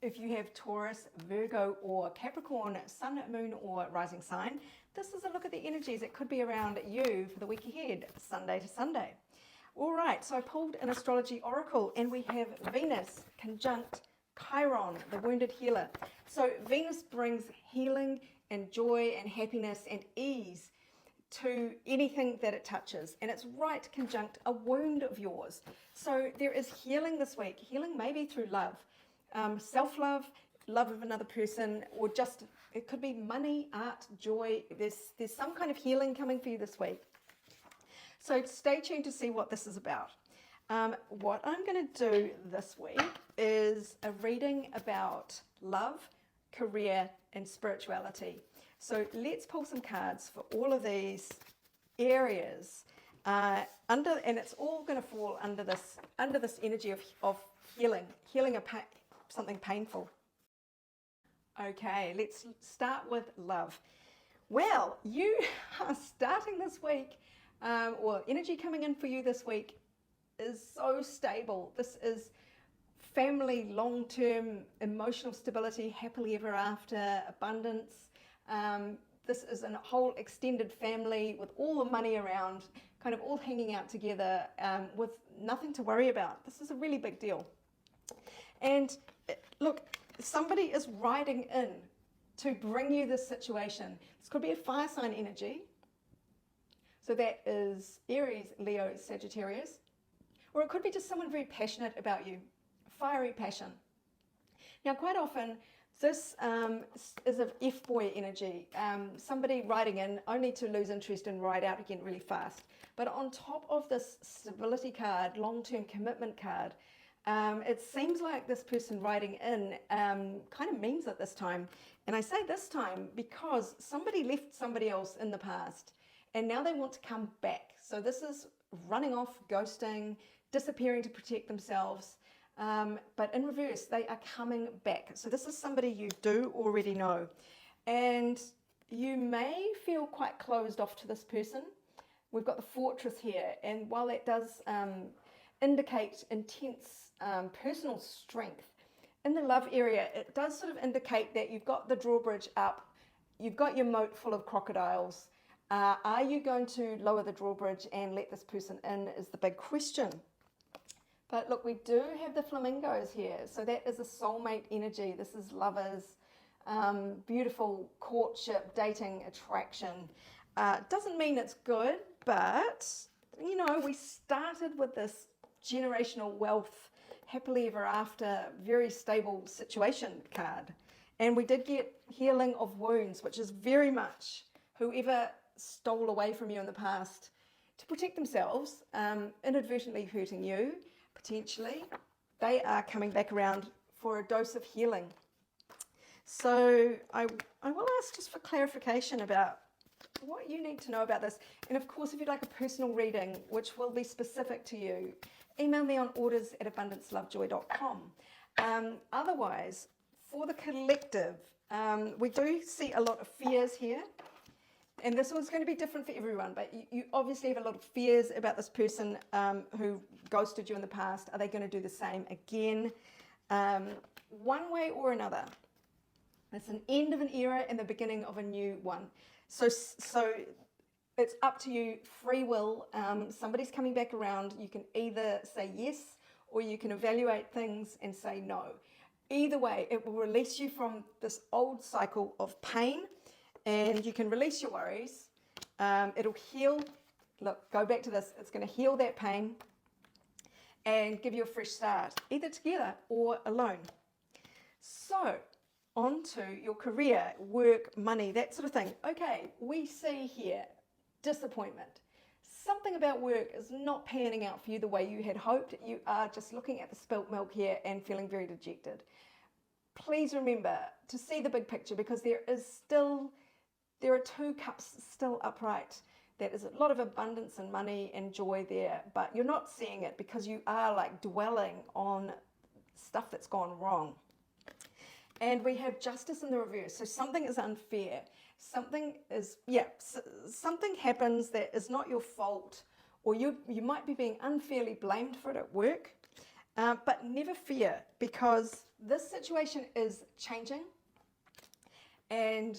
If you have Taurus, Virgo, or Capricorn, Sun, Moon, or Rising sign, this is a look at the energies that could be around you for the week ahead, Sunday to Sunday. All right, so I pulled an astrology oracle, and we have Venus conjunct Chiron, the wounded healer. So Venus brings healing and joy and happiness and ease to anything that it touches, and it's right conjunct a wound of yours. So there is healing this week. Healing maybe through love, self-love, love of another person, or just it could be money, art, joy. There's some kind of healing coming for you this week. So stay tuned to see what this is about. What I'm going to do this week is a reading about love, career, and spirituality. So let's pull some cards for all of these areas and it's all going to fall under this energy of healing something painful. Okay, let's start with love. Well, you are starting this week, or energy coming in for you this week is so stable. This is family, long-term emotional stability, happily ever after, abundance. This is a whole extended family with all the money around, kind of all hanging out together with nothing to worry about. This is a really big deal. And look, somebody is riding in to bring you this situation. This could be a fire sign energy. So that is Aries, Leo, Sagittarius. Or it could be just someone very passionate about you, fiery passion. Now, quite often, this is an F-boy energy, somebody riding in only to lose interest and ride out again really fast. But on top of this stability card, long-term commitment card, it seems like this person riding in kind of means it this time. And I say this time because somebody left somebody else in the past and now they want to come back. So this is running off, ghosting, disappearing to protect themselves. But in reverse, they are coming back. So this is somebody you do already know. And you may feel quite closed off to this person. We've got the Fortress here. And while that does indicate intense personal strength, in the love area, it does sort of indicate that you've got the drawbridge up. You've got your moat full of crocodiles. Are you going to lower the drawbridge and let this person in is the big question. But look, we do have the flamingos here. So that is a soulmate energy. This is lovers, beautiful courtship, dating, attraction. Doesn't mean it's good, but, you know, we started with this generational wealth, happily ever after, very stable situation card. And we did get healing of wounds, which is very much whoever stole away from you in the past to protect themselves, inadvertently hurting you, potentially, they are coming back around for a dose of healing. So I will ask just for clarification about what you need to know about this. And of course, if you'd like a personal reading, which will be specific to you, email me on orders@abundancelovejoy.com. Otherwise, for the collective, we do see a lot of fears here. And this one's going to be different for everyone, but you obviously have a lot of fears about this person who ghosted you in the past. Are they going to do the same again? One way or another. It's an end of an era and the beginning of a new one. So it's up to you, free will. Somebody's coming back around. You can either say yes or you can evaluate things and say no. Either way, it will release you from this old cycle of pain. And you can release your worries. It'll heal. Look, go back to this. It's going to heal that pain and give you a fresh start, either together or alone. So, on to your career, work, money, that sort of thing. Okay, we see here disappointment. Something about work is not panning out for you the way you had hoped. You are just looking at the spilt milk here and feeling very dejected. Please remember to see the big picture, because there are two cups still upright. There is a lot of abundance and money and joy there, but you're not seeing it because you are like dwelling on stuff that's gone wrong. And we have justice in the reverse. So something is unfair. Something happens that is not your fault, or you might be being unfairly blamed for it at work. But never fear, because this situation is changing, and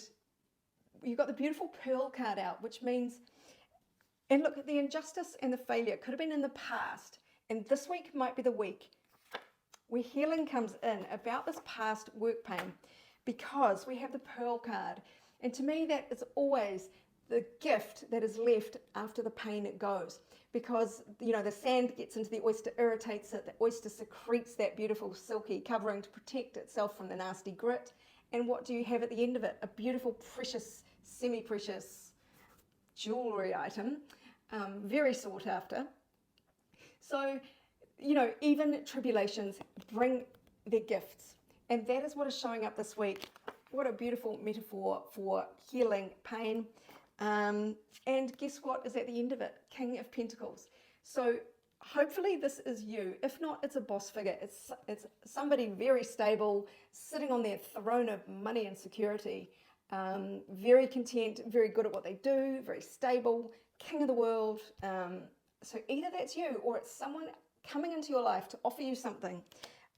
you've got the beautiful Pearl card out, which means, and look at the injustice and the failure could have been in the past, and this week might be the week where healing comes in about this past work pain, because we have the Pearl card. And to me, that is always the gift that is left after the pain goes, because the sand gets into the oyster, irritates it, the oyster secretes that beautiful silky covering to protect itself from the nasty grit. And what do you have at the end of it? A beautiful, precious, semi-precious jewelry item, very sought after. So, even tribulations bring their gifts. And that is what is showing up this week. What a beautiful metaphor for healing pain. And guess what is at the end of it? King of Pentacles. So hopefully this is you. If not, it's a boss figure. It's somebody very stable, sitting on their throne of money and security, very content, very good at what they do, very stable, king of the world. So either that's you, or it's someone coming into your life to offer you something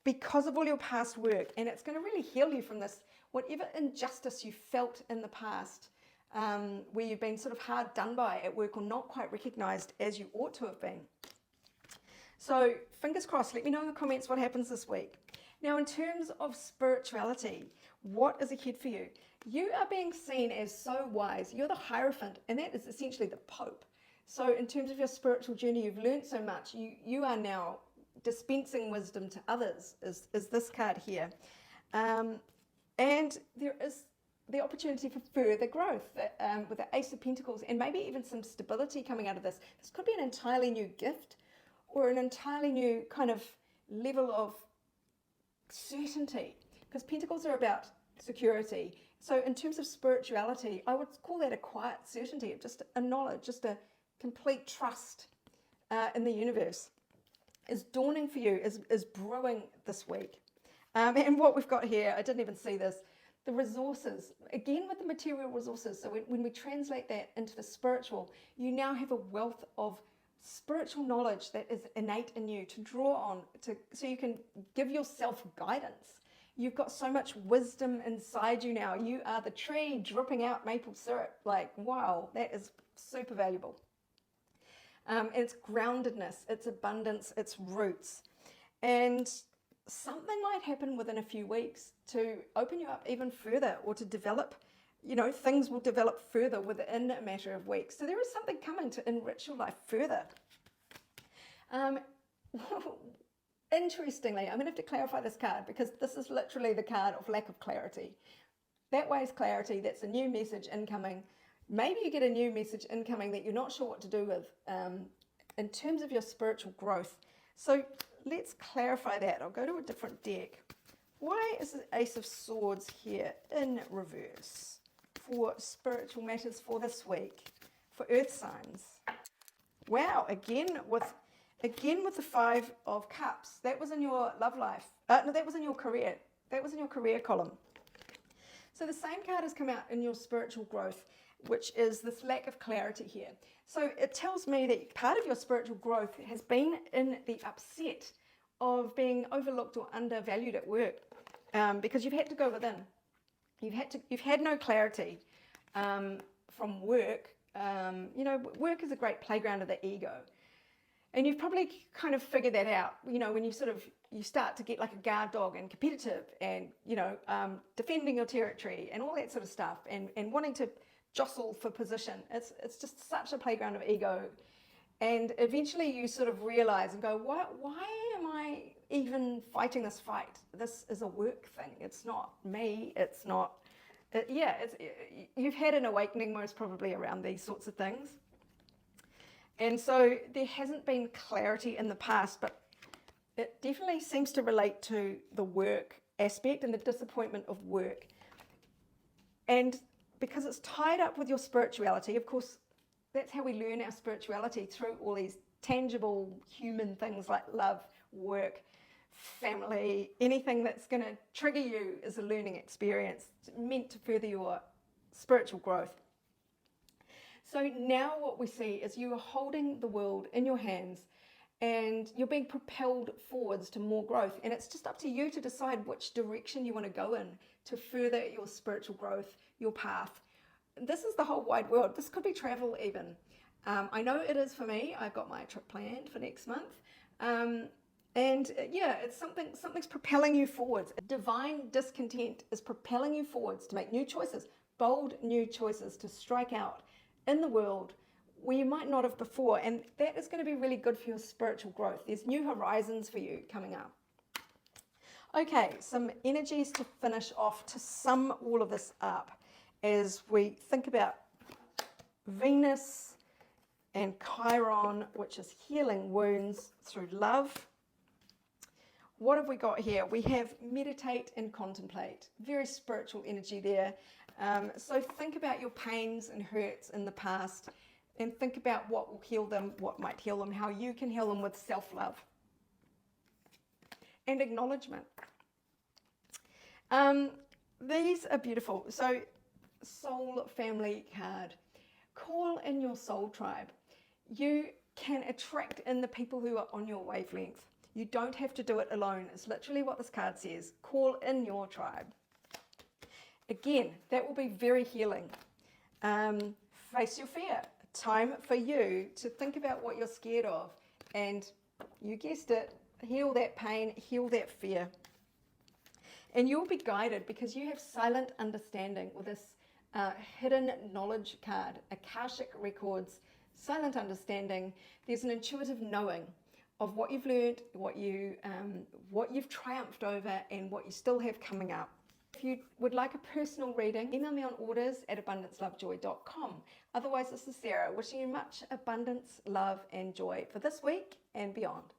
because of all your past work, and it's going to really heal you from this, whatever injustice you felt in the past, where you've been sort of hard done by at work or not quite recognized as you ought to have been. So fingers crossed, let me know in the comments what happens this week. Now, in terms of spirituality, what is ahead for you? You are being seen as so wise. You're the Hierophant, and that is essentially the Pope. So in terms of your spiritual journey, you've learned so much. You are now dispensing wisdom to others, is this card here. And there is the opportunity for further growth with the Ace of Pentacles, and maybe even some stability coming out of this. This could be an entirely new gift or an entirely new kind of level of certainty, because Pentacles are about security. So in terms of spirituality, I would call that a quiet certainty, just a knowledge, just a complete trust in the universe is dawning for you, is brewing this week. And what we've got here, I didn't even see this, the resources, again with the material resources. So when we translate that into the spiritual, you now have a wealth of spiritual knowledge that is innate in you to draw on, so you can give yourself guidance. You've got so much wisdom inside you now. You are the tree dripping out maple syrup. Like, wow, that is super valuable. It's groundedness, it's abundance, it's roots. And something might happen within a few weeks to open you up even further, or to develop, things will develop further within a matter of weeks. So there is something coming to enrich your life further. Interestingly, I'm going to have to clarify this card, because this is literally the card of lack of clarity. That way is clarity. That's a new message incoming. Maybe you get a new message incoming that you're not sure what to do with in terms of your spiritual growth. So let's clarify that. I'll go to a different deck. Why is the Ace of Swords here in reverse for spiritual matters for this week, for earth signs? Wow, again with the Five of Cups. That was in your love life. No, that was in your career. That was in your career column. So the same card has come out in your spiritual growth, which is this lack of clarity here. So it tells me that part of your spiritual growth has been in the upset of being overlooked or undervalued at work, because you've had to go within. You've had no clarity from work. Work is a great playground of the ego. And you've probably kind of figured that out, when you start to get like a guard dog and competitive and, defending your territory and all that sort of stuff, and wanting to jostle for position. It's just such a playground of ego. And eventually you sort of realize and go, why am I even fighting this fight? This is a work thing. It's not me. It's not, you've had an awakening most probably around these sorts of things. And so there hasn't been clarity in the past, but it definitely seems to relate to the work aspect and the disappointment of work. And because it's tied up with your spirituality, of course, that's how we learn our spirituality, through all these tangible human things like love, work, family. Anything that's going to trigger you is a learning experience. It's meant to further your spiritual growth. So now what we see is you are holding the world in your hands, and you're being propelled forwards to more growth. And it's just up to you to decide which direction you want to go in to further your spiritual growth, your path. This is the whole wide world. This could be travel even. I know it is for me. I've got my trip planned for next month. Yeah, it's something's propelling you forwards. Divine discontent is propelling you forwards to make new choices, bold new choices, to strike out in the world where you might not have before. And that is going to be really good for your spiritual growth. There's new horizons for you coming up. Okay, some energies to finish off to sum all of this up as we think about Venus and Chiron, which is healing wounds through love. What have we got here? We have meditate and contemplate. Very spiritual energy there. So think about your pains and hurts in the past and think about what will heal them, what might heal them, how you can heal them with self-love and acknowledgement. These are beautiful. So soul family card. Call in your soul tribe. You can attract in the people who are on your wavelength. You don't have to do it alone. It's literally what this card says. Call in your tribe. Again, that will be very healing. Face your fear. Time for you to think about what you're scared of. And you guessed it, heal that pain, heal that fear. And you'll be guided because you have silent understanding with this hidden knowledge card, Akashic Records, silent understanding. There's an intuitive knowing of what you've learned, what you've triumphed over, and what you still have coming up. If you would like a personal reading, email me on orders@abundancelovejoy.com. Otherwise, this is Sarah wishing you much abundance, love, and joy for this week and beyond.